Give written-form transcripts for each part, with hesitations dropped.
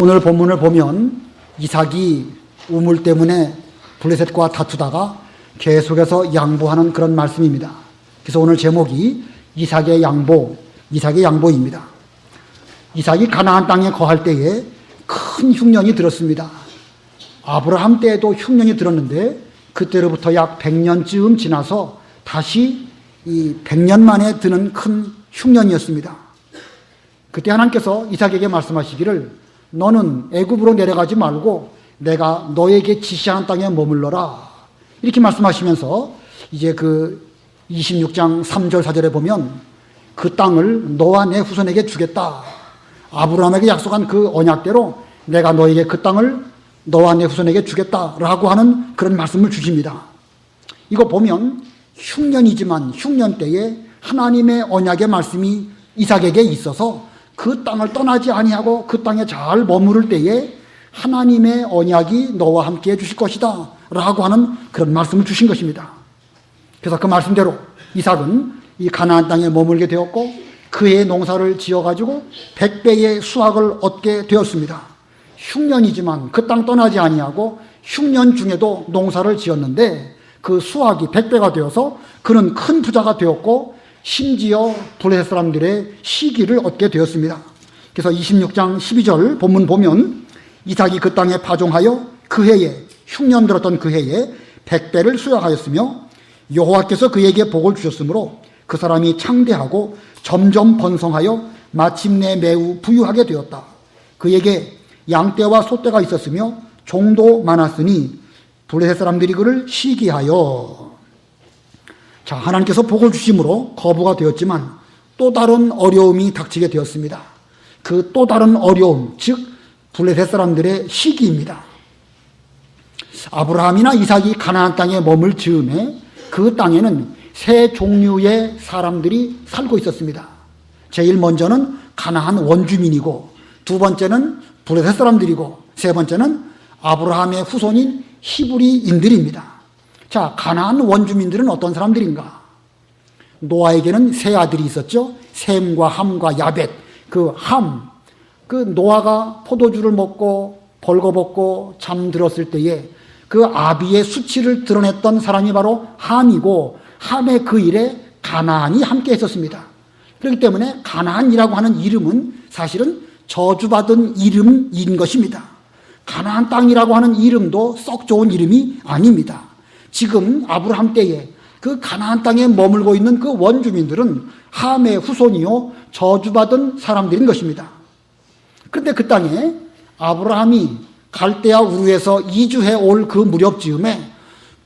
오늘 본문을 보면 이삭이 우물 때문에 블레셋과 다투다가 계속해서 양보하는 그런 말씀입니다. 그래서 오늘 제목이 이삭의 양보입니다. 이삭이 가나안 땅에 거할 때에 큰 흉년이 들었습니다. 아브라함 때에도 흉년이 들었는데 그때로부터 약 100년쯤 지나서 다시 이 100년 만에 드는 큰 흉년이었습니다. 그때 하나님께서 이삭에게 말씀하시기를 너는 애굽으로 내려가지 말고 내가 너에게 지시하는 땅에 머물러라. 이렇게 말씀하시면서 이제 그 26장 3절 4절에 보면 그 땅을 너와 내 후손에게 주겠다. 아브라함에게 약속한 그 언약대로 내가 너에게 그 땅을 너와 내 후손에게 주겠다라고 하는 그런 말씀을 주십니다. 이거 보면 흉년이지만 흉년 때에 하나님의 언약의 말씀이 이삭에게 있어서 그 땅을 떠나지 아니하고 그 땅에 잘 머무를 때에 하나님의 언약이 너와 함께 해주실 것이다 라고 하는 그런 말씀을 주신 것입니다. 그래서 그 말씀대로 이삭은 이 가나안 땅에 머물게 되었고 그의 농사를 지어가지고 100배의 수확을 얻게 되었습니다. 흉년이지만 그 땅 떠나지 아니하고 흉년 중에도 농사를 지었는데 그 수확이 100배가 되어서 그는 큰 부자가 되었고 심지어 블레셋 사람들의 시기를 얻게 되었습니다. 그래서 26장 12절 본문 보면 이삭이 그 땅에 파종하여 그 해에 흉년 들었던 그 해에 100배를 수확하였으며 여호와께서 그에게 복을 주셨으므로 그 사람이 창대하고 점점 번성하여 마침내 매우 부유하게 되었다. 그에게 양떼와 소떼가 있었으며 종도 많았으니 블레셋 사람들이 그를 시기하여. 자, 하나님께서 복을 주심으로 거부가 되었지만 또 다른 어려움이 닥치게 되었습니다. 그 또 다른 어려움, 즉 블레셋 사람들의 시기입니다. 아브라함이나 이삭이 가나안 땅에 머물 즈음에 그 땅에는 세 종류의 사람들이 살고 있었습니다. 제일 먼저는 가나안 원주민이고 두 번째는 블레셋 사람들이고 세 번째는 아브라함의 후손인 히브리인들입니다. 자, 가나안 원주민들은 어떤 사람들인가? 노아에게는 세 아들이 있었죠. 셈과 함과 야벳. 그 노아가 포도주를 먹고 벌거벗고 잠들었을 때에 그 아비의 수치를 드러냈던 사람이 바로 함이고 함의 그 일에 가나안이 함께 했었습니다. 그렇기 때문에 가나안이라고 하는 이름은 사실은 저주받은 이름인 것입니다. 가나안 땅이라고 하는 이름도 썩 좋은 이름이 아닙니다. 지금 아브라함 때에 그 가나안 땅에 머물고 있는 그 원주민들은 함의 후손이요 저주받은 사람들인 것입니다. 그런데 그 땅에 아브라함이 갈대아 우르에서 이주해 올 그 무렵 즈음에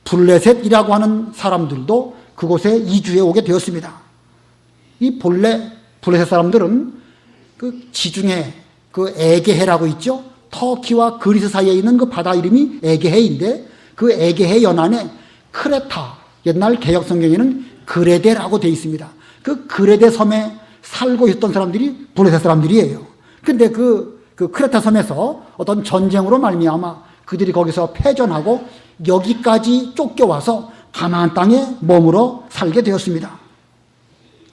블레셋이라고 하는 사람들도 그곳에 이주해 오게 되었습니다. 이 블레셋 사람들은 그 지중해 그 에게해라고 있죠. 터키와 그리스 사이에 있는 그 바다 이름이 에게해인데 그 에게해 연안에 크레타, 옛날 개역 성경에는 그레데라고 되어 있습니다. 그 그레데 섬에 살고 있던 사람들이 블레셋 사람들이에요. 근데 그 크레타 섬에서 어떤 전쟁으로 말미암아 그들이 거기서 패전하고 여기까지 쫓겨와서 가나안 땅에 머물러 살게 되었습니다.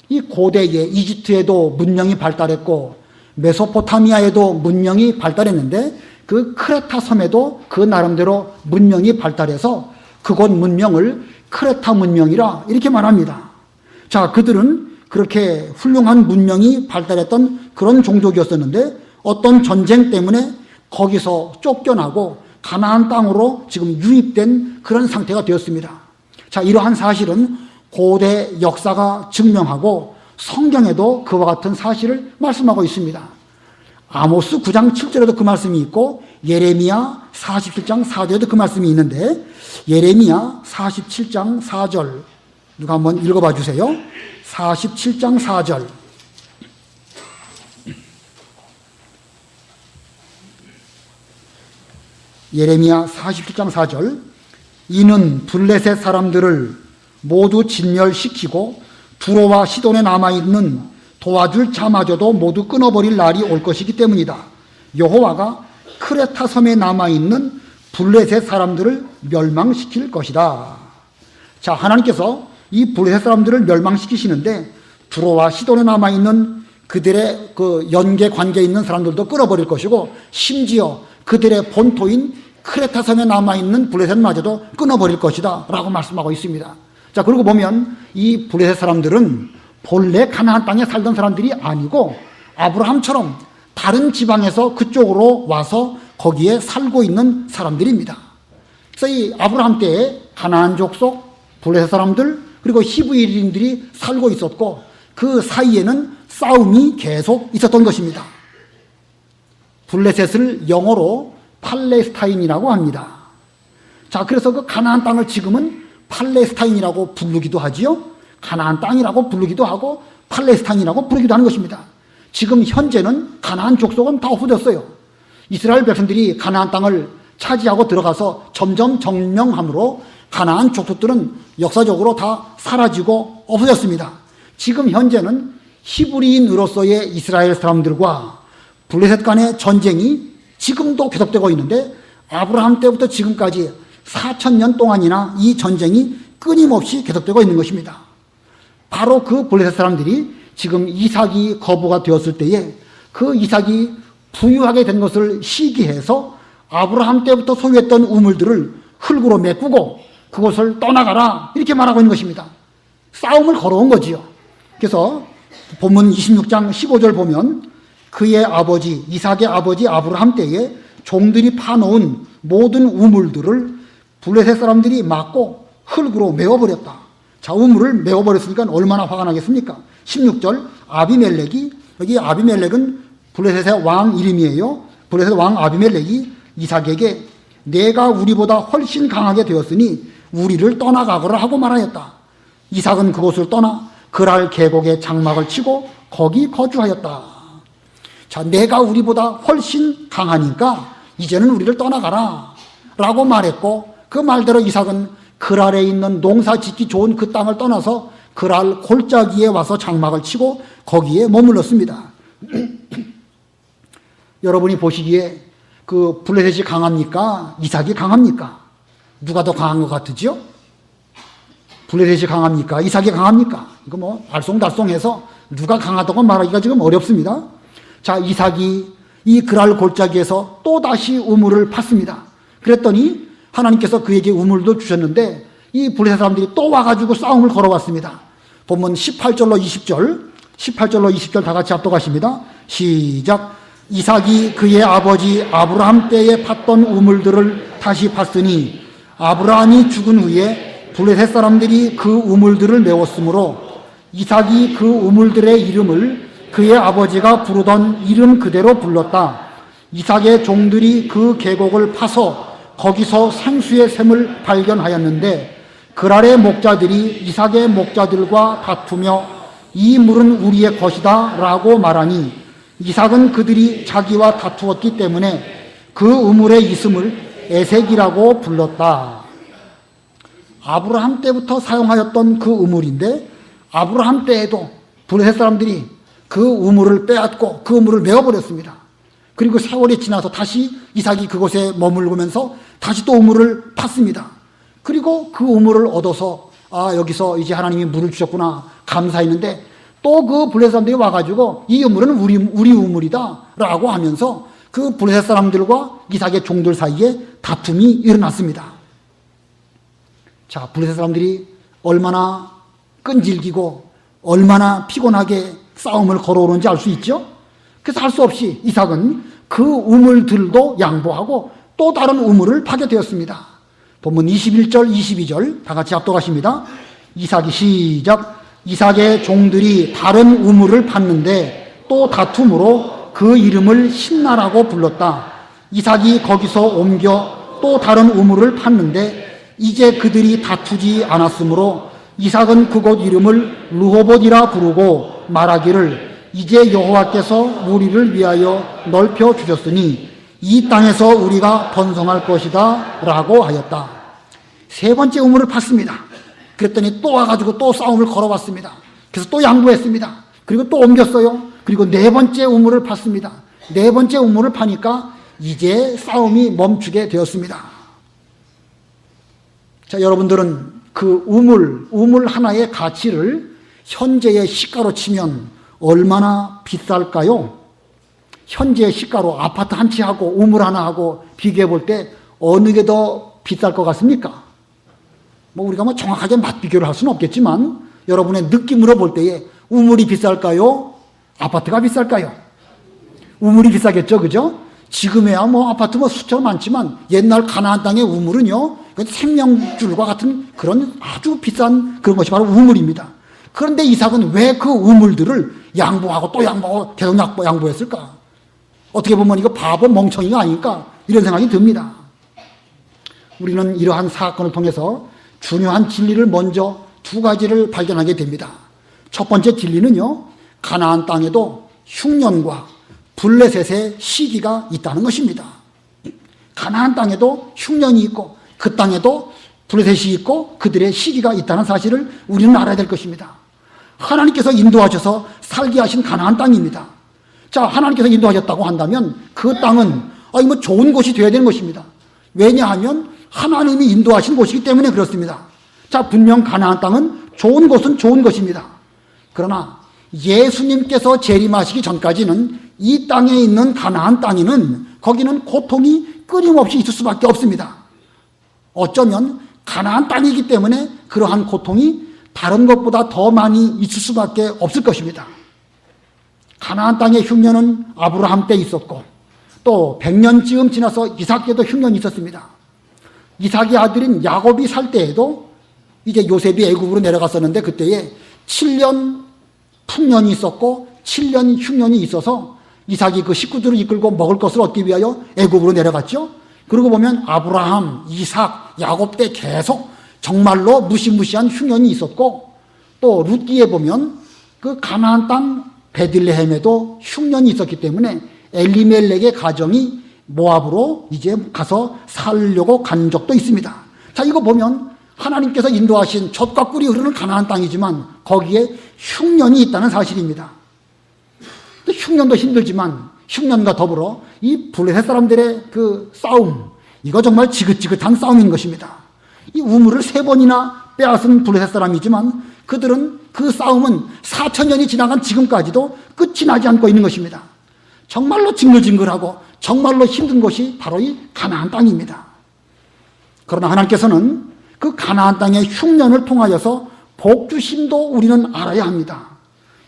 이 고대에 이집트에도 문명이 발달했고 메소포타미아에도 문명이 발달했는데 그 크레타 섬에도 그 나름대로 문명이 발달해서 그곳 문명을 크레타 문명이라 이렇게 말합니다. 자, 그들은 그렇게 훌륭한 문명이 발달했던 그런 종족이었었는데 어떤 전쟁 때문에 거기서 쫓겨나고 가나안 땅으로 지금 유입된 그런 상태가 되었습니다. 자, 이러한 사실은 고대 역사가 증명하고 성경에도 그와 같은 사실을 말씀하고 있습니다. 아모스 9장 7절에도 그 말씀이 있고 예레미야 47장 4절에도 그 말씀이 있는데 예레미야 47장 4절 누가 한번 읽어봐 주세요. 47장 4절 예레미야 47장 4절 이는 블레셋 사람들을 모두 진멸시키고 두로와 시돈에 남아있는 도와줄 자마저도 모두 끊어버릴 날이 올 것이기 때문이다. 여호와가 크레타 섬에 남아있는 블레셋 사람들을 멸망시킬 것이다. 자, 하나님께서 이 블레셋 사람들을 멸망시키시는데 두로와 시돈에 남아있는 그들의 그 연계 관계에 있는 사람들도 끊어버릴 것이고, 심지어 그들의 본토인 크레타 섬에 남아있는 블레셋마저도 끊어버릴 것이다 라고 말씀하고 있습니다. 자, 그리고 보면 이 블레셋 사람들은 본래 가나안 땅에 살던 사람들이 아니고 아브라함처럼 다른 지방에서 그쪽으로 와서 거기에 살고 있는 사람들입니다. 그래서 이 아브라함 때에 가나안 족속, 블레셋 사람들, 그리고 히브리인들이 살고 있었고, 그 사이에는 싸움이 계속 있었던 것입니다. 블레셋을 영어로 팔레스타인이라고 합니다. 자, 그래서 그 가나안 땅을 지금은 팔레스타인이라고 부르기도 하지요. 가나안 땅이라고 부르기도 하고 팔레스타인이라고 부르기도 하는 것입니다. 지금 현재는 가나안 족속은 다 없어졌어요. 이스라엘 백성들이 가나안 땅을 차지하고 들어가서 점점 정명함으로 가나안 족속들은 역사적으로 다 사라지고 없어졌습니다. 지금 현재는 히브리인으로서의 이스라엘 사람들과 블레셋 간의 전쟁이 지금도 계속되고 있는데, 아브라함 때부터 지금까지 4,000년 동안이나 이 전쟁이 끊임없이 계속되고 있는 것입니다. 바로 그 블레셋 사람들이 지금 이삭이 거부가 되었을 때에 그 이삭이 부유하게 된 것을 시기해서 아브라함 때부터 소유했던 우물들을 흙으로 메꾸고 그곳을 떠나가라 이렇게 말하고 있는 것입니다. 싸움을 걸어온 거지요. 그래서 본문 26장 15절 보면 그의 아버지 이삭의 아버지 아브라함 때에 종들이 파놓은 모든 우물들을 블레셋 사람들이 막고 흙으로 메워버렸다. 자, 우물을 메워버렸으니까 얼마나 화가 나겠습니까? 16절 아비멜렉이, 여기 아비멜렉은 블레셋의 왕 이름이에요. 블레셋 왕 아비멜렉이 이삭에게 내가 우리보다 훨씬 강하게 되었으니 우리를 떠나가거라 하고 말하였다. 이삭은 그곳을 떠나 그랄 계곡에 장막을 치고 거기 거주하였다. 자, 내가 우리보다 훨씬 강하니까 이제는 우리를 떠나가라 라고 말했고, 그 말대로 이삭은 그랄에 있는 농사 짓기 좋은 그 땅을 떠나서 그랄 골짜기에 와서 장막을 치고 거기에 머물렀습니다. 여러분이 보시기에 그 블레셋이 강합니까? 이삭이 강합니까? 누가 더 강한 것 같으죠? 블레셋이 강합니까? 이삭이 강합니까? 이거 뭐 알쏭달쏭해서 누가 강하다고 말하기가 지금 어렵습니다. 자, 이삭이 이 그랄 골짜기에서 또 다시 우물을 팠습니다. 그랬더니 하나님께서 그에게 우물도 주셨는데 이 블레셋 사람들이 또 와가지고 싸움을 걸어왔습니다. 본문 18절로 20절 다 같이 합독하십니다. 시작. 이삭이 그의 아버지 아브라함 때에 팠던 우물들을 다시 팠으니 아브라함이 죽은 후에 블레셋 사람들이 그 우물들을 메웠으므로 이삭이 그 우물들의 이름을 그의 아버지가 부르던 이름 그대로 불렀다. 이삭의 종들이 그 계곡을 파서 거기서 생수의 샘을 발견하였는데 그랄의 목자들이 이삭의 목자들과 다투며 이 물은 우리의 것이다 라고 말하니 이삭은 그들이 자기와 다투었기 때문에 그 우물의 이름을 에색이라고 불렀다. 아브라함 때부터 사용하였던 그 우물인데 아브라함 때에도 블레셋 사람들이 그 우물을 빼앗고 그 우물을 메워버렸습니다. 그리고 세월이 지나서 다시 이삭이 그곳에 머물면서 다시 또 우물을 팠습니다. 그리고 그 우물을 얻어서 여기서 이제 하나님이 물을 주셨구나 감사했는데 또 그 블레셋 사람들이 와가지고 이 우물은 우리 우물이다 라고 하면서 그 블레셋 사람들과 이삭의 종들 사이에 다툼이 일어났습니다. 자, 블레셋 사람들이 얼마나 끈질기고 얼마나 피곤하게 싸움을 걸어오는지 알 수 있죠? 그래서 할 수 없이 이삭은 그 우물들도 양보하고 또 다른 우물을 파게 되었습니다. 본문 21절, 22절 다 같이 합독하십니다. 이삭이 시작. 이삭의 종들이 다른 우물을 팠는데 또 다툼으로 그 이름을 신나라고 불렀다. 이삭이 거기서 옮겨 또 다른 우물을 팠는데 이제 그들이 다투지 않았으므로 이삭은 그곳 이름을 르호봇이라 부르고 말하기를 이제 여호와께서 우리를 위하여 넓혀 주셨으니 이 땅에서 우리가 번성할 것이다 라고 하였다. 세 번째 우물을 팠습니다. 그랬더니 또 와가지고 또 싸움을 걸어왔습니다. 그래서 또 양보했습니다. 그리고 또 옮겼어요. 그리고 네 번째 우물을 팠습니다. 네 번째 우물을 파니까 이제 싸움이 멈추게 되었습니다. 자, 여러분들은 그 우물 하나의 가치를 현재의 시가로 치면 얼마나 비쌀까요? 현재 시가로 아파트 한 채 하고 우물 하나 하고 비교해 볼 때 어느 게 더 비쌀 것 같습니까? 우리가 정확하게 맛 비교를 할 수는 없겠지만 여러분의 느낌으로 볼 때에 우물이 비쌀까요? 아파트가 비쌀까요? 우물이 비싸겠죠, 그죠? 지금에야 아파트 수천 많지만 옛날 가나안 땅의 우물은요, 생명줄과 같은 그런 아주 비싼 그런 것이 바로 우물입니다. 그런데 이삭은 왜 그 우물들을 양보하고 또 양보하고 계속 양보했을까? 어떻게 보면 이거 바보 멍청이가 아닐까? 이런 생각이 듭니다. 우리는 이러한 사건을 통해서 중요한 진리를 먼저 두 가지를 발견하게 됩니다. 첫 번째 진리는요, 가나안 땅에도 흉년과 블레셋의 시기가 있다는 것입니다. 가나안 땅에도 흉년이 있고 그 땅에도 블레셋이 있고 그들의 시기가 있다는 사실을 우리는 알아야 될 것입니다. 하나님께서 인도하셔서 살게 하신 가나안 땅입니다. 자, 하나님께서 인도하셨다고 한다면 그 땅은 좋은 곳이 되어야 되는 것입니다. 왜냐하면 하나님이 인도하신 곳이기 때문에 그렇습니다. 자, 분명 가나안 땅은 좋은 곳은 좋은 것입니다. 그러나 예수님께서 재림하시기 전까지는 이 땅에 있는 가나안 땅에는 거기는 고통이 끊임없이 있을 수밖에 없습니다. 어쩌면 가나안 땅이기 때문에 그러한 고통이 다른 것보다 더 많이 있을 수밖에 없을 것입니다. 가나안 땅의 흉년은 아브라함 때 있었고 또 100년쯤 지나서 이삭 때도 흉년이 있었습니다. 이삭의 아들인 야곱이 살 때에도 이제 요셉이 애굽으로 내려갔었는데 그때에 7년 풍년이 있었고 7년 흉년이 있어서 이삭이 그 식구들을 이끌고 먹을 것을 얻기 위하여 애굽으로 내려갔죠. 그러고 보면 아브라함, 이삭, 야곱 때 계속 정말로 무시무시한 흉년이 있었고 또 룻기에 보면 그 가나안 땅 베들레헴에도 흉년이 있었기 때문에 엘리멜렉의 가정이 모압으로 이제 가서 살려고 간 적도 있습니다. 자, 이거 보면 하나님께서 인도하신 젖과 꿀이 흐르는 가나안 땅이지만 거기에 흉년이 있다는 사실입니다. 흉년도 힘들지만 흉년과 더불어 이 블레셋 사람들의 그 싸움, 이거 정말 지긋지긋한 싸움인 것입니다. 이 우물을 3번이나 빼앗은 블레셋 사람이지만 그들은 그 싸움은 4,000년이 지나간 지금까지도 끝이 나지 않고 있는 것입니다. 정말로 징글징글하고 정말로 힘든 곳이 바로 이 가나안 땅입니다. 그러나 하나님께서는 그 가나안 땅의 흉년을 통하여서 복 주심도 우리는 알아야 합니다.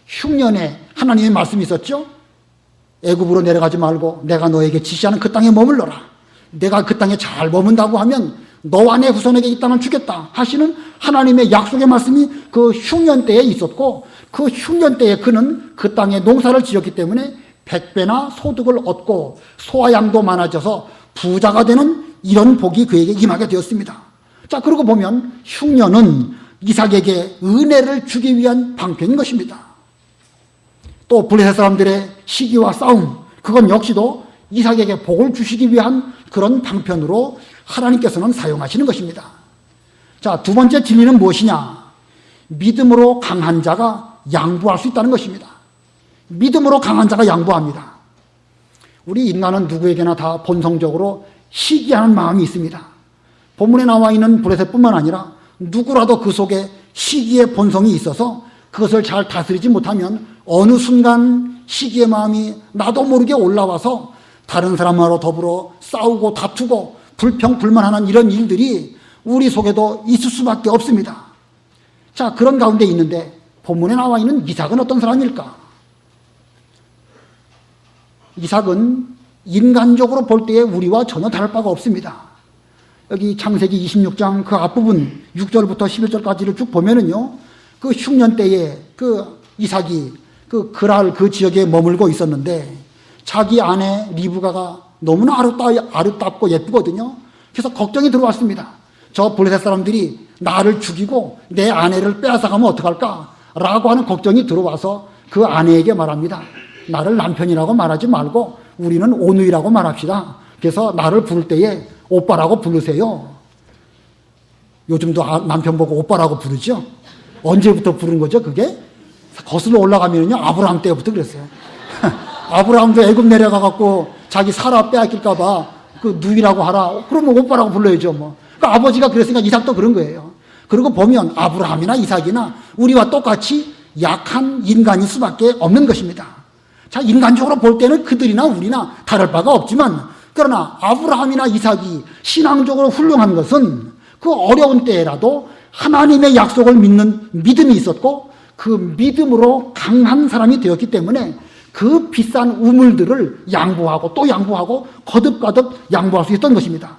흉년에 하나님의 말씀이 있었죠. 애굽으로 내려가지 말고 내가 너에게 지시하는 그 땅에 머물러라. 내가 그 땅에 잘 머문다고 하면 너와 내 후손에게 이 땅을 주겠다 하시는 하나님의 약속의 말씀이 그 흉년 때에 있었고 그 흉년 때에 그는 그 땅에 농사를 지었기 때문에 100배나 소득을 얻고 소와 양도 많아져서 부자가 되는 이런 복이 그에게 임하게 되었습니다. 자, 그러고 보면 흉년은 이삭에게 은혜를 주기 위한 방편인 것입니다. 또 블레셋 사람들의 시기와 싸움, 그건 역시도 이삭에게 복을 주시기 위한 그런 방편으로 하나님께서는 사용하시는 것입니다. 자, 두 번째 진리는 무엇이냐? 믿음으로 강한 자가 양보할 수 있다는 것입니다. 믿음으로 강한 자가 양보합니다. 우리 인간은 누구에게나 다 본성적으로 시기하는 마음이 있습니다. 본문에 나와 있는 블레셋뿐만 아니라 누구라도 그 속에 시기의 본성이 있어서 그것을 잘 다스리지 못하면 어느 순간 시기의 마음이 나도 모르게 올라와서 다른 사람하고 더불어 싸우고 다투고 불평불만하는 이런 일들이 우리 속에도 있을 수밖에 없습니다. 자, 그런 가운데 있는데 본문에 나와 있는 이삭은 어떤 사람일까? 이삭은 인간적으로 볼 때에 우리와 전혀 다를 바가 없습니다. 여기 창세기 26장 그 앞부분 6절부터 11절까지를 쭉 보면은요, 그 흉년 때에 그 이삭이 그 그랄 그 지역에 머물고 있었는데 자기 아내 리브가가 너무나 아름답고 예쁘거든요. 그래서 걱정이 들어왔습니다. 저 블레셋 사람들이 나를 죽이고 내 아내를 빼앗아가면 어떡할까? 라고 하는 걱정이 들어와서 그 아내에게 말합니다. 나를 남편이라고 말하지 말고 우리는 오누이라고 말합시다. 그래서 나를 부를 때에 오빠라고 부르세요. 요즘도 남편 보고 오빠라고 부르죠? 언제부터 부른 거죠, 그게? 거슬러 올라가면요, 아브라함 때부터 그랬어요. 아브라함도 애굽 내려가갖고 자기 사라 빼앗길까봐 그 누이라고 하라. 그러면 오빠라고 불러야죠, 뭐. 그러니까 아버지가 그랬으니까 이삭도 그런 거예요. 그리고 보면 아브라함이나 이삭이나 우리와 똑같이 약한 인간일 수밖에 없는 것입니다. 자, 인간적으로 볼 때는 그들이나 우리나 다를 바가 없지만, 그러나 아브라함이나 이삭이 신앙적으로 훌륭한 것은 그 어려운 때라도 하나님의 약속을 믿는 믿음이 있었고, 그 믿음으로 강한 사람이 되었기 때문에 그 비싼 우물들을 양보하고 또 양보하고 거듭거듭 양보할 수 있었던 것입니다.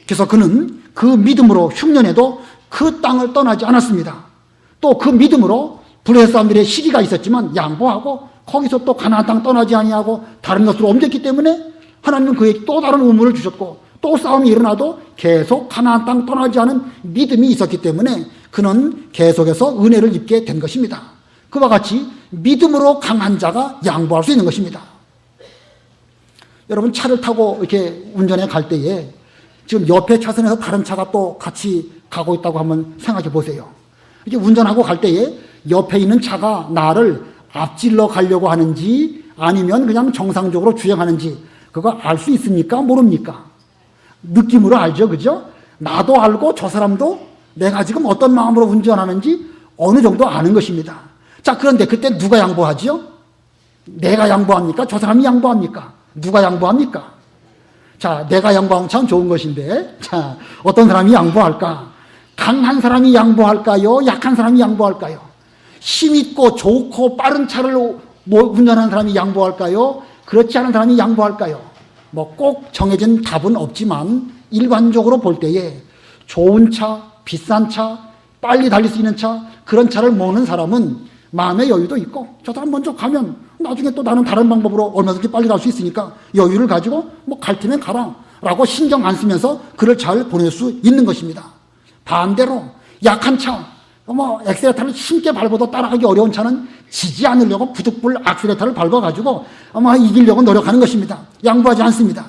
그래서 그는 그 믿음으로 흉년에도 그 땅을 떠나지 않았습니다. 또 그 믿음으로 블레셋 사람들의 시기가 있었지만 양보하고 거기서 또 가나안 땅 떠나지 아니하고 다른 것으로 옮겼기 때문에 하나님은 그에게 또 다른 우물을 주셨고, 또 싸움이 일어나도 계속 가나안 땅 떠나지 않은 믿음이 있었기 때문에 그는 계속해서 은혜를 입게 된 것입니다. 그와 같이 믿음으로 강한 자가 양보할 수 있는 것입니다. 여러분, 차를 타고 이렇게 운전해 갈 때에 지금 옆에 차선에서 다른 차가 또 같이 가고 있다고 한번 생각해 보세요. 이렇게 운전하고 갈 때에 옆에 있는 차가 나를 앞질러 가려고 하는지 아니면 그냥 정상적으로 주행하는지 그거 알 수 있습니까? 모릅니까? 느낌으로 알죠, 그죠? 나도 알고 저 사람도 내가 지금 어떤 마음으로 운전하는지 어느 정도 아는 것입니다. 자, 그런데 그때 누가 양보하지요? 내가 양보합니까? 저 사람이 양보합니까? 누가 양보합니까? 자, 내가 양보하면 참 좋은 것인데, 자, 어떤 사람이 양보할까? 강한 사람이 양보할까요? 약한 사람이 양보할까요? 힘있고 좋고 빠른 차를 운전하는 사람이 양보할까요? 그렇지 않은 사람이 양보할까요? 뭐 꼭 정해진 답은 없지만 일반적으로 볼 때에 좋은 차, 비싼 차, 빨리 달릴 수 있는 차, 그런 차를 모는 사람은 마음의 여유도 있고, 저 사람 먼저 가면 나중에 또 나는 다른 방법으로 얼마든지 빨리 갈 수 있으니까 여유를 가지고 뭐 갈 테면 가라 라고 신경 안 쓰면서 그를 잘 보낼 수 있는 것입니다. 반대로 약한 차, 뭐 엑셀레터를 힘게 밟아도 따라가기 어려운 차는 지지 않으려고 부득불 악셀레터를 밟아가지고 아마 이기려고 노력하는 것입니다. 양보하지 않습니다.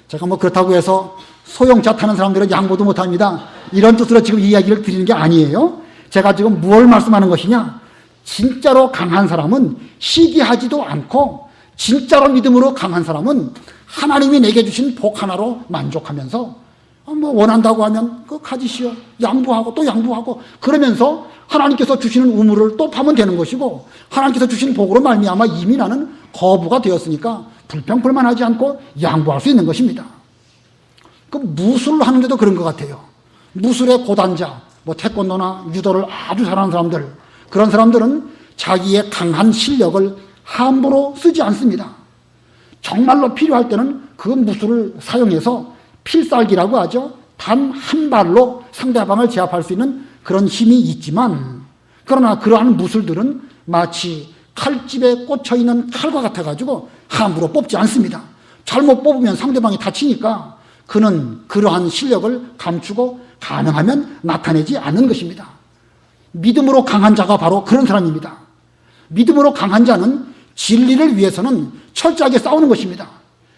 제가 뭐 그렇다고 해서 소형차 타는 사람들은 양보도 못합니다. 이런 뜻으로 지금 이야기를 드리는 게 아니에요. 제가 지금 무엇을 말씀하는 것이냐? 진짜로 강한 사람은 시기하지도 않고, 진짜로 믿음으로 강한 사람은 하나님이 내게 주신 복 하나로 만족하면서 뭐 원한다고 하면 그거 가지시오, 양보하고 또 양보하고, 그러면서 하나님께서 주시는 우물을 또 파면 되는 것이고, 하나님께서 주신 복으로 말미암아 이미 나는 거부가 되었으니까 불평불만하지 않고 양보할 수 있는 것입니다. 그 무술을 하는데도 그런 것 같아요. 무술의 고단자, 뭐 태권도나 유도를 아주 잘하는 사람들, 그런 사람들은 자기의 강한 실력을 함부로 쓰지 않습니다. 정말로 필요할 때는 그 무술을 사용해서 필살기라고 하죠. 단 한 발로 상대방을 제압할 수 있는 그런 힘이 있지만, 그러나 그러한 무술들은 마치 칼집에 꽂혀있는 칼과 같아가지고 함부로 뽑지 않습니다. 잘못 뽑으면 상대방이 다치니까 그는 그러한 실력을 감추고 가능하면 나타내지 않는 것입니다. 믿음으로 강한 자가 바로 그런 사람입니다. 믿음으로 강한 자는 진리를 위해서는 철저하게 싸우는 것입니다.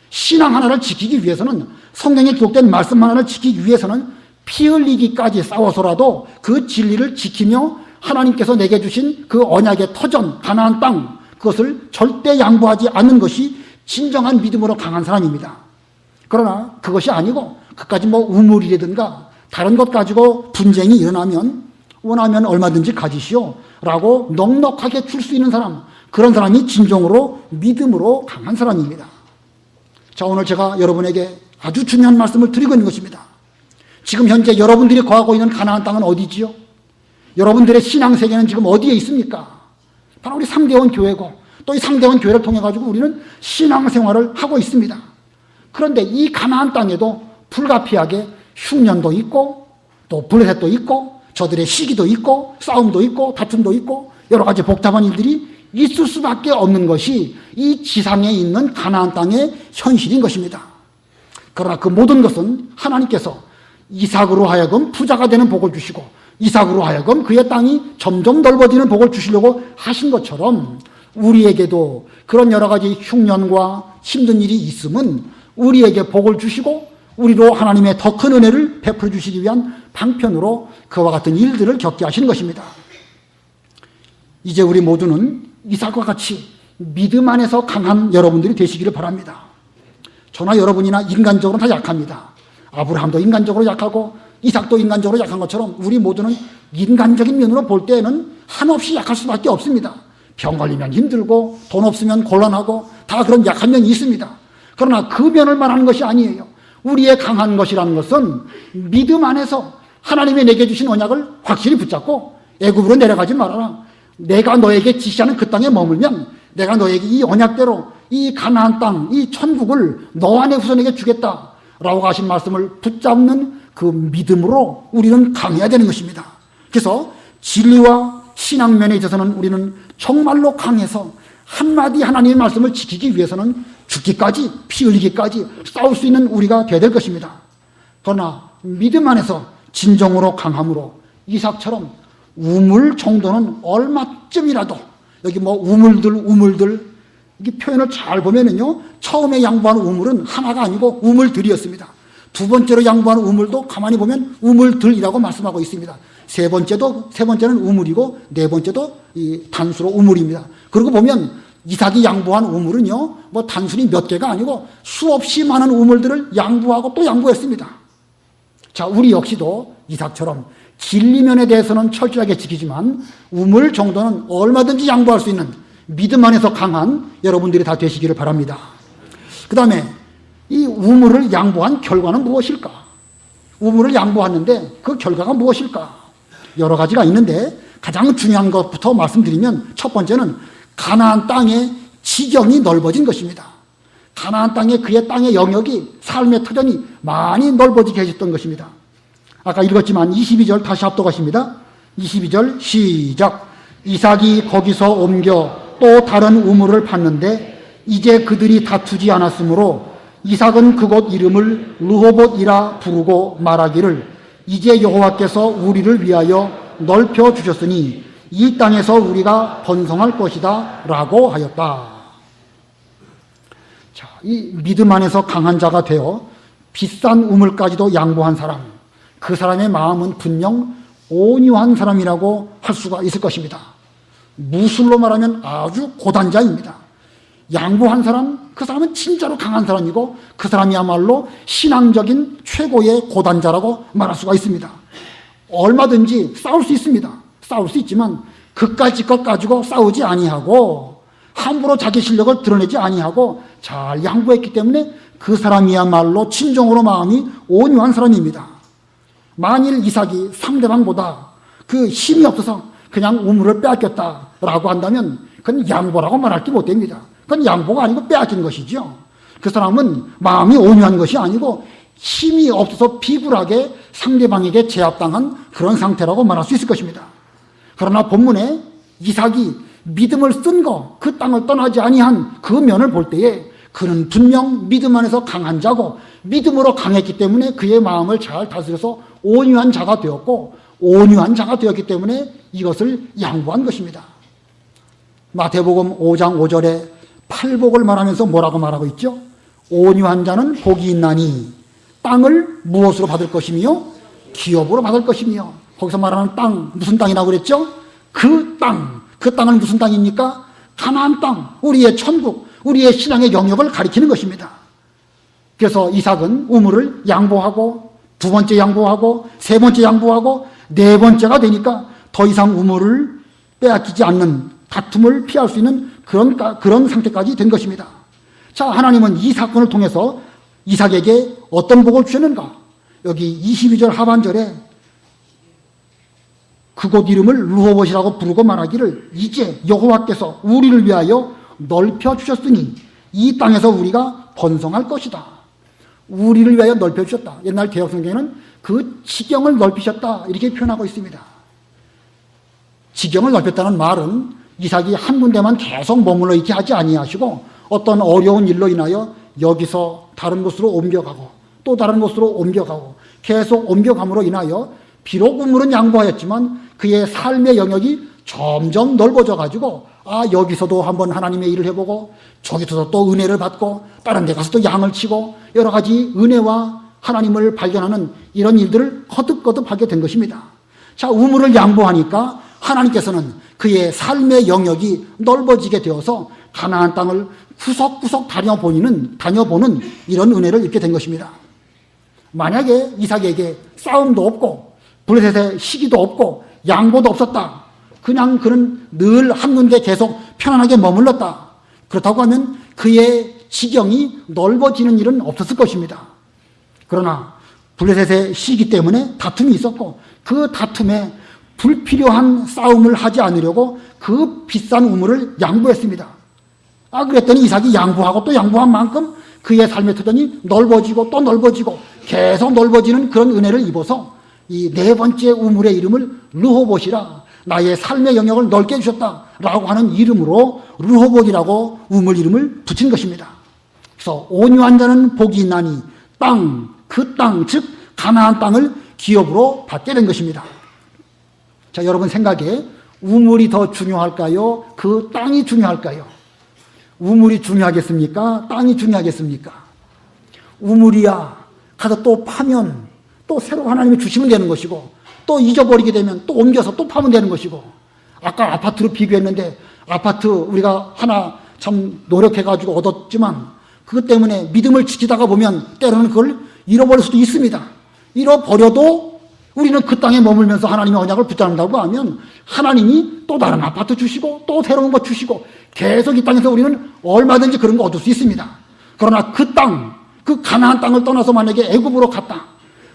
신앙 하나를 지키기 위해서는, 성경에 기록된 말씀 하나를 지키기 위해서는 피 흘리기까지 싸워서라도 그 진리를 지키며 하나님께서 내게 주신 그 언약의 터전, 가나안 땅, 그것을 절대 양보하지 않는 것이 진정한 믿음으로 강한 사람입니다. 그러나 그것이 아니고 그까지 뭐 우물이라든가 다른 것 가지고 분쟁이 일어나면 원하면 얼마든지 가지시오 라고 넉넉하게 줄 수 있는 사람, 그런 사람이 진정으로 믿음으로 강한 사람입니다. 자, 오늘 제가 여러분에게 아주 중요한 말씀을 드리고 있는 것입니다. 지금 현재 여러분들이 거하고 있는 가나안 땅은 어디지요? 여러분들의 신앙 세계는 지금 어디에 있습니까? 바로 우리 상대원 교회고, 또 이 상대원 교회를 통해 가지고 우리는 신앙 생활을 하고 있습니다. 그런데 이 가나안 땅에도 불가피하게 흉년도 있고, 또 블레셋도 있고, 저들의 시기도 있고, 싸움도 있고, 다툼도 있고, 여러 가지 복잡한 일들이 있을 수밖에 없는 것이 이 지상에 있는 가나안 땅의 현실인 것입니다. 그러나 그 모든 것은 하나님께서 이삭으로 하여금 부자가 되는 복을 주시고, 이삭으로 하여금 그의 땅이 점점 넓어지는 복을 주시려고 하신 것처럼 우리에게도 그런 여러 가지 흉년과 힘든 일이 있음은 우리에게 복을 주시고 우리로 하나님의 더 큰 은혜를 베풀어 주시기 위한 방편으로 그와 같은 일들을 겪게 하시는 것입니다. 이제 우리 모두는 이삭과 같이 믿음 안에서 강한 여러분들이 되시기를 바랍니다. 저나 여러분이나 인간적으로 다 약합니다. 아브라함도 인간적으로 약하고 이삭도 인간적으로 약한 것처럼 우리 모두는 인간적인 면으로 볼 때에는 한없이 약할 수밖에 없습니다. 병 걸리면 힘들고 돈 없으면 곤란하고 다 그런 약한 면이 있습니다. 그러나 그 면을 말하는 것이 아니에요. 우리의 강한 것이라는 것은 믿음 안에서 하나님이 내게 주신 언약을 확실히 붙잡고 애굽으로 내려가지 말아라. 내가 너에게 지시하는 그 땅에 머물면 내가 너에게 이 언약대로 이 가나안 땅, 이 천국을 너 안에 후손에게 주겠다라고 하신 말씀을 붙잡는 그 믿음으로 우리는 강해야 되는 것입니다. 그래서 진리와 신앙면에 있어서는 우리는 정말로 강해서 한마디 하나님의 말씀을 지키기 위해서는 죽기까지, 피 흘리기까지 싸울 수 있는 우리가 되어야 될 것입니다. 그러나 믿음 안에서 진정으로 강함으로 이삭처럼 우물 정도는 얼마쯤이라도, 여기 뭐 우물들 이게 표현을 잘 보면은요, 처음에 양보하는 우물은 하나가 아니고 우물들이었습니다. 두 번째로 양보하는 우물도 가만히 보면 우물들이라고 말씀하고 있습니다. 세 번째는 우물이고 네 번째도 이 단수로 우물입니다. 그리고 보면 이삭이 양보한 우물은요, 뭐 단순히 몇 개가 아니고 수없이 많은 우물들을 양보하고 또 양보했습니다. 자, 우리 역시도 이삭처럼 진리면에 대해서는 철저하게 지키지만 우물 정도는 얼마든지 양보할 수 있는 믿음 안에서 강한 여러분들이 다 되시기를 바랍니다. 그 다음에 이 우물을 양보한 결과는 무엇일까? 우물을 양보하는데 그 결과가 무엇일까? 여러 가지가 있는데 가장 중요한 것부터 말씀드리면 첫 번째는 가나안 땅의 지경이 넓어진 것입니다. 가나안 땅에 그의 땅의 영역이 삶의 터전이 많이 넓어지게 해줬던 것입니다. 아까 읽었지만 22절 다시 합독하십니다. 22절 시작. 이삭이 거기서 옮겨 또 다른 우물을 팠는데 이제 그들이 다투지 않았으므로 이삭은 그곳 이름을 르호봇이라 부르고 말하기를 이제 여호와께서 우리를 위하여 넓혀 주셨으니 이 땅에서 우리가 번성할 것이다 라고 하였다. 자, 이 믿음 안에서 강한 자가 되어 비싼 우물까지도 양보한 사람, 그 사람의 마음은 분명 온유한 사람이라고 할 수가 있을 것입니다. 무술로 말하면 아주 고단자입니다. 양보한 사람, 그 사람은 진짜로 강한 사람이고 그 사람이야말로 신앙적인 최고의 고단자라고 말할 수가 있습니다. 얼마든지 싸울 수 있습니다. 싸울 수 있지만 그까짓 것 가지고 싸우지 아니하고 함부로 자기 실력을 드러내지 아니하고 잘 양보했기 때문에 그 사람이야말로 진정으로 마음이 온유한 사람입니다. 만일 이삭이 상대방보다 그 힘이 없어서 그냥 우물을 빼앗겼다라고 한다면 그건 양보라고 말할 게 못 됩니다. 그건 양보가 아니고 빼앗긴 것이죠. 그 사람은 마음이 온유한 것이 아니고 힘이 없어서 비굴하게 상대방에게 제압당한 그런 상태라고 말할 수 있을 것입니다. 그러나 본문에 이삭이 믿음을 쓴 거, 그 땅을 떠나지 아니한 그 면을 볼 때에 그는 분명 믿음 안에서 강한 자고 믿음으로 강했기 때문에 그의 마음을 잘 다스려서 온유한 자가 되었고 온유한 자가 되었기 때문에 이것을 양보한 것입니다. 마태복음 5장 5절에 팔복을 말하면서 뭐라고 말하고 있죠? 온유한 자는 복이 있나니 땅을 무엇으로 받을 것이며 기업으로 받을 것이며, 거기서 말하는 땅, 무슨 땅이라고 그랬죠? 그 땅은 무슨 땅입니까? 가나안 땅, 우리의 천국, 우리의 신앙의 영역을 가리키는 것입니다. 그래서 이삭은 우물을 양보하고 두 번째 양보하고 세 번째 양보하고 네 번째가 되니까 더 이상 우물을 빼앗기지 않는, 다툼을 피할 수 있는 그런 상태까지 된 것입니다. 자, 하나님은 이 사건을 통해서 이삭에게 어떤 복을 주셨는가? 여기 22절 하반절에 그곳 이름을 르호봇이라고 부르고 말하기를 이제 여호와께서 우리를 위하여 넓혀 주셨으니 이 땅에서 우리가 번성할 것이다. 우리를 위하여 넓혀 주셨다. 옛날 개역 성경에는 그 지경을 넓히셨다 이렇게 표현하고 있습니다. 지경을 넓혔다는 말은 이삭이 한 군데만 계속 머물러 있게 하지 아니하시고 어떤 어려운 일로 인하여 여기서 다른 곳으로 옮겨가고 또 다른 곳으로 옮겨가고 계속 옮겨감으로 인하여 비록 우물은 양보하였지만 그의 삶의 영역이 점점 넓어져 가지고 여기서도 한번 하나님의 일을 해보고 저기서도 또 은혜를 받고 다른 데 가서 또 양을 치고 여러 가지 은혜와 하나님을 발견하는 이런 일들을 거듭거듭하게 된 것입니다. 자, 우물을 양보하니까 하나님께서는 그의 삶의 영역이 넓어지게 되어서 가나안 땅을 구석구석 다녀보는 이런 은혜를 입게 된 것입니다. 만약에 이삭에게 싸움도 없고 블레셋의 시기도 없고 양보도 없었다. 그냥 그는 늘 한 군데 계속 편안하게 머물렀다. 그렇다고 하면 그의 지경이 넓어지는 일은 없었을 것입니다. 그러나 블레셋의 시기 때문에 다툼이 있었고 그 다툼에 불필요한 싸움을 하지 않으려고 그 비싼 우물을 양보했습니다. 그랬더니 이삭이 양보하고 또 양보한 만큼 그의 삶의 터전이 넓어지고 또 넓어지고 계속 넓어지는 그런 은혜를 입어서 이 네 번째 우물의 이름을 르호봇이라, 나의 삶의 영역을 넓게 해주셨다라고 하는 이름으로 르호봇이라고 우물 이름을 붙인 것입니다. 그래서 온유한 자는 복이 있나니 그 땅, 즉 가나안 땅을 기업으로 받게 된 것입니다. 자, 여러분 생각에 우물이 더 중요할까요? 그 땅이 중요할까요? 우물이 중요하겠습니까? 땅이 중요하겠습니까? 우물이야 가서 또 파면 또 새로 하나님이 주시면 되는 것이고, 또 잊어버리게 되면 또 옮겨서 또 파면 되는 것이고, 아까 아파트로 비교했는데 아파트 우리가 하나 참 노력해가지고 얻었지만 그것 때문에 믿음을 지키다가 보면 때로는 그걸 잃어버릴 수도 있습니다. 잃어버려도 우리는 그 땅에 머물면서 하나님의 언약을 붙잡는다고 하면 하나님이 또 다른 아파트 주시고 또 새로운 것 주시고 계속 이 땅에서 우리는 얼마든지 그런 거 얻을 수 있습니다. 그러나 그 땅, 그 가나안 땅을 떠나서 만약에 애굽으로 갔다.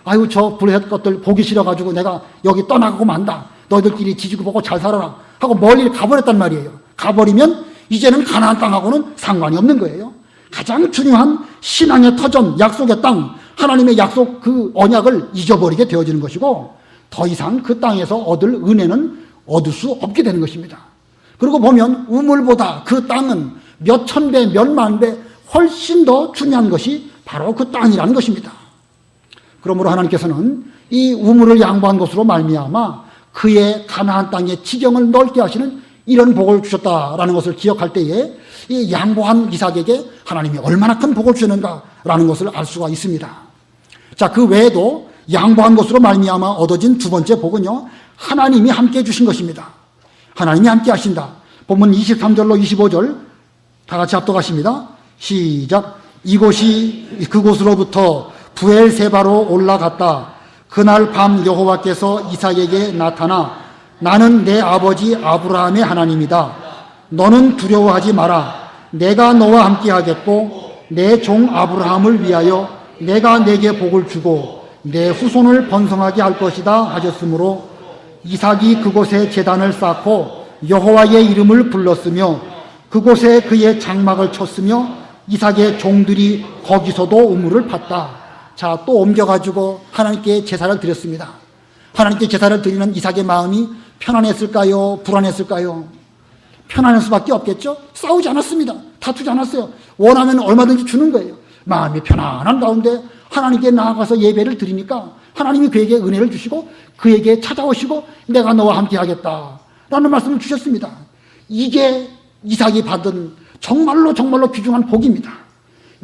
아유, 저 블레셋 것들 보기 싫어가지고 내가 여기 떠나가고 만다. 너희들끼리 지지고 보고 잘 살아라 하고 멀리 가버렸단 말이에요. 가버리면 이제는 가나안 땅하고는 상관이 없는 거예요. 가장 중요한 신앙의 터전, 약속의 땅, 하나님의 약속 그 언약을 잊어버리게 되어지는 것이고, 더 이상 그 땅에서 얻을 은혜는 얻을 수 없게 되는 것입니다. 그리고 보면 우물보다 그 땅은 몇 천 배, 몇 만 배 훨씬 더 중요한 것이 바로 그 땅이라는 것입니다. 그러므로 하나님께서는 이 우물을 양보한 것으로 말미암아 그의 가나안 땅의 지경을 넓게 하시는 이런 복을 주셨다라는 것을 기억할 때에 이 양보한 이삭에게 하나님이 얼마나 큰 복을 주셨는가라는 것을 알 수가 있습니다. 자, 그 외에도 양보한 것으로 말미암아 얻어진 두 번째 복은요, 하나님이 함께 해주신 것입니다. 하나님이 함께 하신다. 본문 23절로 25절 다 같이 합독하십니다. 시작. 이곳이 그곳으로부터 부엘세바로 올라갔다. 그날 밤 여호와께서 이삭에게 나타나 나는 내 아버지 아브라함의 하나님이다. 너는 두려워하지 마라. 내가 너와 함께 하겠고 내 종 아브라함을 위하여 내가 내게 복을 주고 내 후손을 번성하게 할 것이다 하셨으므로 이삭이 그곳에 제단을 쌓고 여호와의 이름을 불렀으며 그곳에 그의 장막을 쳤으며 이삭의 종들이 거기서도 우물을 팠다. 자, 또 옮겨가지고 하나님께 제사를 드렸습니다. 하나님께 제사를 드리는 이삭의 마음이 편안했을까요? 불안했을까요? 편안할 수밖에 없겠죠? 싸우지 않았습니다. 다투지 않았어요. 원하면 얼마든지 주는 거예요. 마음이 편안한 가운데 하나님께 나아가서 예배를 드리니까 하나님이 그에게 은혜를 주시고 그에게 찾아오시고 내가 너와 함께 하겠다 라는 말씀을 주셨습니다. 이게 이삭이 받은 정말로 귀중한 복입니다.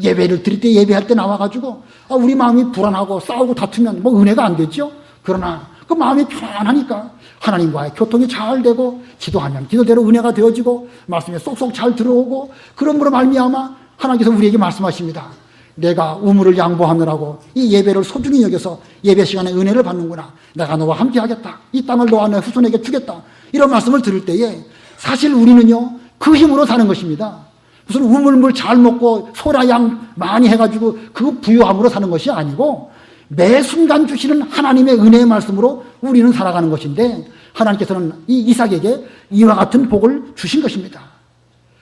예배를 드릴 때 예배할 때 나와가지고 우리 마음이 불안하고 싸우고 다투면 뭐 은혜가 안 되죠. 그러나 그 마음이 편안하니까 하나님과의 교통이 잘 되고 기도하면 기도대로 은혜가 되어지고 말씀이 쏙쏙 잘 들어오고 그러므로 말미암아 하나님께서 우리에게 말씀하십니다. 내가 우물을 양보하느라고 이 예배를 소중히 여겨서 예배 시간에 은혜를 받는구나. 내가 너와 함께 하겠다. 이 땅을 너와 내 후손에게 주겠다. 이런 말씀을 들을 때에 사실 우리는요 그 힘으로 사는 것입니다. 무슨 우물물 잘 먹고 소라 양 많이 해가지고 그 부유함으로 사는 것이 아니고 매 순간 주시는 하나님의 은혜의 말씀으로 우리는 살아가는 것인데 하나님께서는 이 이삭에게 이와 같은 복을 주신 것입니다.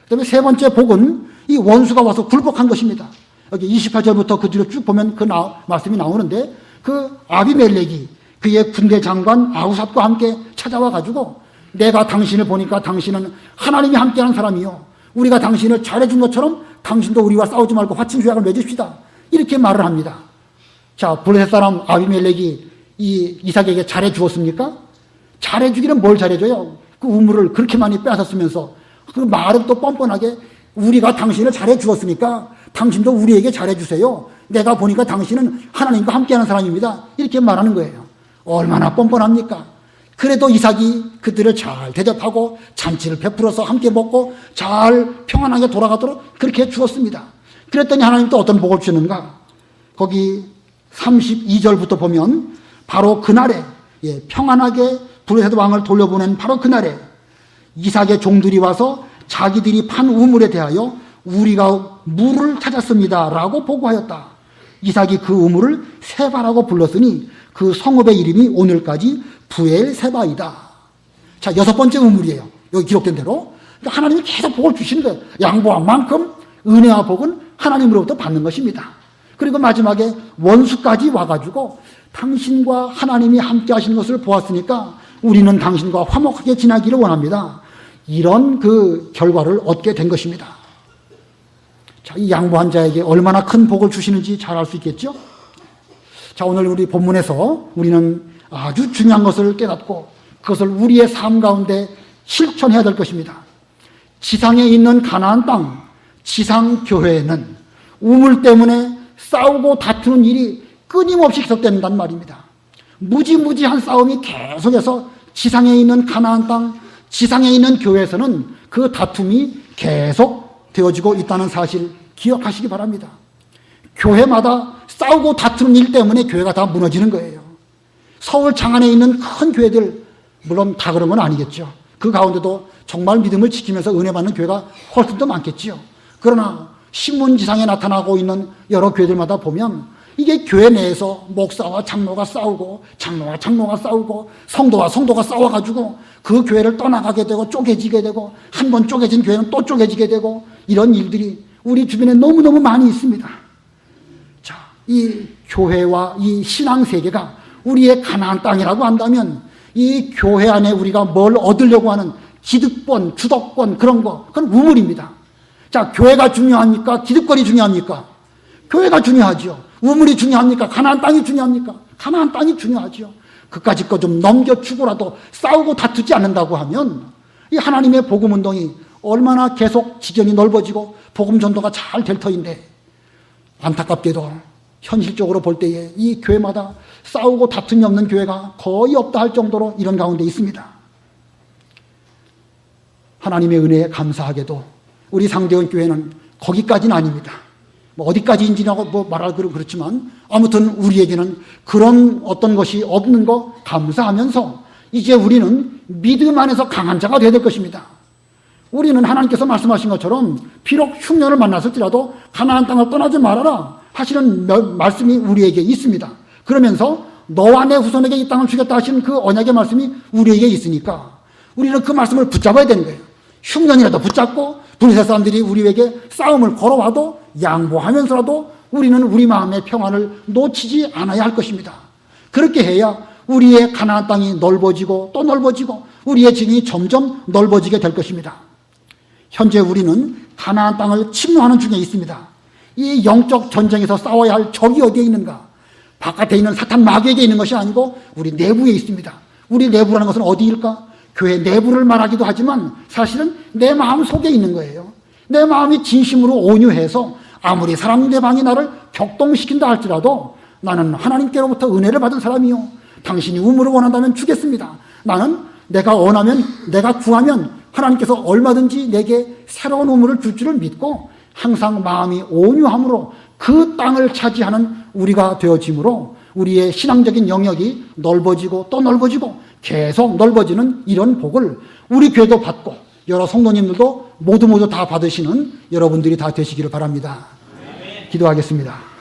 그 다음에 세 번째 복은 이 원수가 와서 굴복한 것입니다. 여기 28절부터 그 뒤로 쭉 보면 그 말씀이 나오는데 그 아비멜렉이 그의 군대 장관 아우삿과 함께 찾아와 가지고 내가 당신을 보니까 당신은 하나님이 함께하는 사람이요. 우리가 당신을 잘해준 것처럼 당신도 우리와 싸우지 말고 화친수약을 맺읍시다. 이렇게 말을 합니다. 자, 블레셋 사람 아비멜렉이 이 이삭에게 잘해주었습니까? 잘해주기는 뭘 잘해줘요? 그 우물을 그렇게 많이 빼앗았으면서 그 말은 또 뻔뻔하게 우리가 당신을 잘해주었으니까 당신도 우리에게 잘해주세요. 내가 보니까 당신은 하나님과 함께하는 사람입니다. 이렇게 말하는 거예요. 얼마나 뻔뻔합니까? 그래도 이삭이 그들을 잘 대접하고 잔치를 베풀어서 함께 먹고 잘 평안하게 돌아가도록 그렇게 주었습니다. 그랬더니 하나님 또 어떤 복을 주는가? 거기 32절부터 보면 바로 그날에 평안하게 블레셋 왕을 돌려보낸 바로 그날에 이삭의 종들이 와서 자기들이 판 우물에 대하여 우리가 물을 찾았습니다 라고 보고하였다. 이삭이 그 우물을 세바라고 불렀으니 그 성읍의 이름이 오늘까지 부엘세바이다. 자, 6번째 우물이에요. 여기 기록된 대로. 그러니까 하나님이 계속 복을 주시는 거예요. 양보한 만큼 은혜와 복은 하나님으로부터 받는 것입니다. 그리고 마지막에 원수까지 와가지고 당신과 하나님이 함께 하시는 것을 보았으니까 우리는 당신과 화목하게 지나기를 원합니다. 이런 그 결과를 얻게 된 것입니다. 자, 이 양보한 자에게 얼마나 큰 복을 주시는지 잘 알 수 있겠죠? 자, 오늘 우리 본문에서 우리는 아주 중요한 것을 깨닫고 그것을 우리의 삶 가운데 실천해야 될 것입니다. 지상에 있는 가나안 땅, 지상교회에는 우물 때문에 싸우고 다투는 일이 끊임없이 계속된단 말입니다. 무지무지한 싸움이 계속해서 지상에 있는 가나안 땅, 지상에 있는 교회에서는 그 다툼이 계속 되어지고 있다는 사실 기억하시기 바랍니다. 교회마다 싸우고 다투는 일 때문에 교회가 다 무너지는 거예요. 서울 장안에 있는 큰 교회들, 물론 다 그런 건 아니겠죠. 그 가운데도 정말 믿음을 지키면서 은혜 받는 교회가 훨씬 더 많겠지요. 그러나 신문지상에 나타나고 있는 여러 교회들마다 보면 이게 교회 내에서 목사와 장로가 싸우고 장로와 장로가 싸우고 성도와 성도가 싸워가지고 그 교회를 떠나가게 되고 쪼개지게 되고 한 번 쪼개진 교회는 또 쪼개지게 되고 이런 일들이 우리 주변에 너무너무 많이 있습니다. 자, 이 교회와 이 신앙 세계가 우리의 가나안 땅이라고 한다면 이 교회 안에 우리가 뭘 얻으려고 하는 기득권, 주도권 그런 거 그건 우물입니다. 자, 교회가 중요합니까? 기득권이 중요합니까? 교회가 중요하죠. 우물이 중요합니까? 가나안 땅이 중요합니까? 가나안 땅이 중요하죠. 그까짓 거 좀 넘겨주고라도 싸우고 다투지 않는다고 하면 이 하나님의 복음 운동이 얼마나 계속 지경이 넓어지고 복음 전도가 잘 될 터인데 안타깝게도 현실적으로 볼 때에 이 교회마다 싸우고 다툼이 없는 교회가 거의 없다 할 정도로 이런 가운데 있습니다. 하나님의 은혜에 감사하게도 우리 상대원 교회는 거기까지는 아닙니다. 뭐 어디까지인지라고 뭐 말하기로 그렇지만 아무튼 우리에게는 그런 어떤 것이 없는 거 감사하면서 이제 우리는 믿음 안에서 강한 자가 되어야 될 것입니다. 우리는 하나님께서 말씀하신 것처럼 비록 흉년을 만났을지라도 가나안 땅을 떠나지 말아라 하시는 말씀이 우리에게 있습니다. 그러면서 너와 내 후손에게 이 땅을 주겠다 하시는 그 언약의 말씀이 우리에게 있으니까 우리는 그 말씀을 붙잡아야 되는 거예요. 흉년이라도 붙잡고 블레셋 사람들이 우리에게 싸움을 걸어와도 양보하면서라도 우리는 우리 마음의 평안을 놓치지 않아야 할 것입니다. 그렇게 해야 우리의 가나안 땅이 넓어지고 또 넓어지고 우리의 증이 점점 넓어지게 될 것입니다. 현재 우리는 가나안 땅을 침노하는 중에 있습니다. 이 영적 전쟁에서 싸워야 할 적이 어디에 있는가? 바깥에 있는 사탄 마귀에게 있는 것이 아니고 우리 내부에 있습니다. 우리 내부라는 것은 어디일까? 교회 내부를 말하기도 하지만 사실은 내 마음 속에 있는 거예요. 내 마음이 진심으로 온유해서 아무리 상대방이 나를 격동시킨다 할지라도 나는 하나님께로부터 은혜를 받은 사람이요. 당신이 우물을 원한다면 주겠습니다. 나는 내가 원하면 내가 구하면 하나님께서 얼마든지 내게 새로운 우물을 줄 줄을 믿고 항상 마음이 온유함으로 그 땅을 차지하는 우리가 되어짐으로 우리의 신앙적인 영역이 넓어지고 또 넓어지고 계속 넓어지는 이런 복을 우리 교회도 받고 여러 성도님들도 모두 다 받으시는 여러분들이 다 되시기를 바랍니다. 기도하겠습니다.